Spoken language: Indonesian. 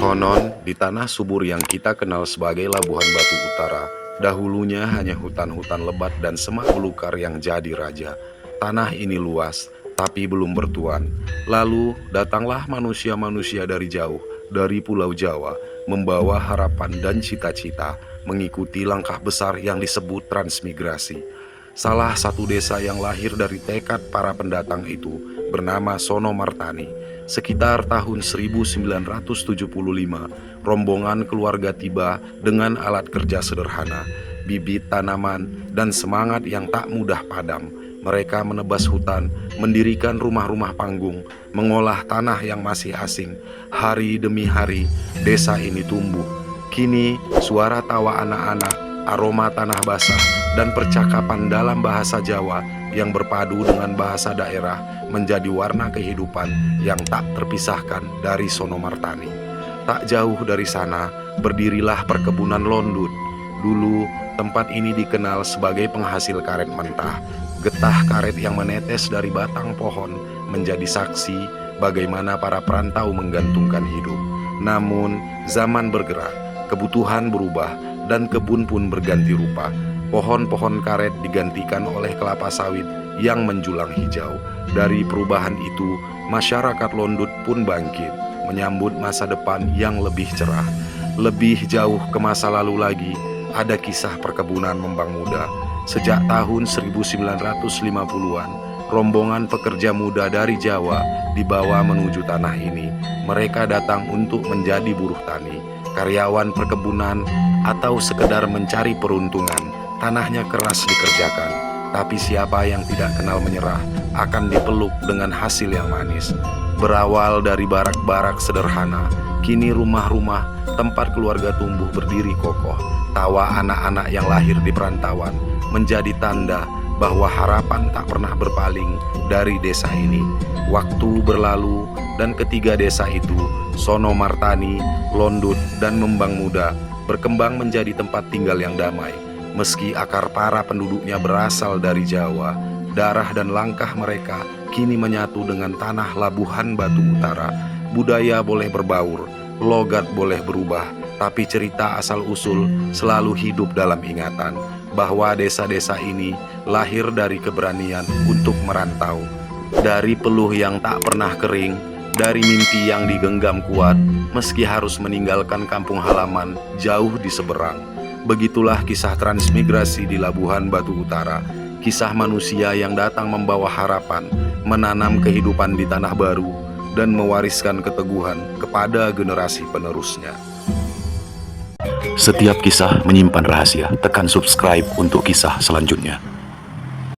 Konon, di tanah subur yang kita kenal sebagai Labuhan Batu Utara, dahulunya hanya hutan-hutan lebat dan semak belukar yang jadi raja. Tanah ini luas, tapi belum bertuan. Lalu datanglah manusia-manusia dari jauh, dari Pulau Jawa, membawa harapan dan cita-cita, mengikuti langkah besar yang disebut transmigrasi. Salah satu desa yang lahir dari tekad para pendatang itu bernama Sonomartani. Sekitar tahun 1975, rombongan keluarga tiba dengan alat kerja sederhana, bibit tanaman, dan semangat yang tak mudah padam. Mereka menebas hutan, mendirikan rumah-rumah panggung, mengolah tanah yang masih asing. Hari demi hari, desa ini tumbuh. Kini, suara tawa anak-anak, aroma tanah basah, dan percakapan dalam bahasa Jawa yang berpadu dengan bahasa daerah menjadi warna kehidupan yang tak terpisahkan dari Sonomartani. Tak jauh dari sana, berdirilah perkebunan Londut. Dulu, tempat ini dikenal sebagai penghasil karet mentah. Getah karet yang menetes dari batang pohon menjadi saksi bagaimana para perantau menggantungkan hidup. Namun, zaman bergerak, kebutuhan berubah, dan kebun pun berganti rupa. Pohon-pohon karet digantikan oleh kelapa sawit yang menjulang hijau. Dari perubahan itu, masyarakat Londut pun bangkit, menyambut masa depan yang lebih cerah. Lebih jauh ke masa lalu lagi, ada kisah perkebunan Membang Muda. Sejak tahun 1950-an, rombongan pekerja muda dari Jawa dibawa menuju tanah ini. Mereka datang untuk menjadi buruh tani, karyawan perkebunan, atau sekedar mencari peruntungan. Tanahnya keras dikerjakan, tapi siapa yang tidak kenal menyerah akan dipeluk dengan hasil yang manis. Berawal dari barak-barak sederhana, kini rumah-rumah tempat keluarga tumbuh berdiri kokoh. Tawa anak-anak yang lahir di perantauan menjadi tanda bahwa harapan tak pernah berpaling dari desa ini. Waktu berlalu dan ketiga desa itu, Sonomartani, Londut, dan Membang Muda, berkembang menjadi tempat tinggal yang damai. Meski akar para penduduknya berasal dari Jawa, darah dan langkah mereka kini menyatu dengan tanah Labuhan Batu Utara. Budaya boleh berbaur, logat boleh berubah, tapi cerita asal-usul selalu hidup dalam ingatan bahwa desa-desa ini lahir dari keberanian untuk merantau. Dari peluh yang tak pernah kering, dari mimpi yang digenggam kuat, meski harus meninggalkan kampung halaman jauh di seberang. Begitulah kisah transmigrasi di Labuhan Batu Utara, kisah manusia yang datang membawa harapan, menanam kehidupan di tanah baru, dan mewariskan keteguhan kepada generasi penerusnya. Setiap kisah menyimpan rahasia. Tekan subscribe untuk kisah selanjutnya.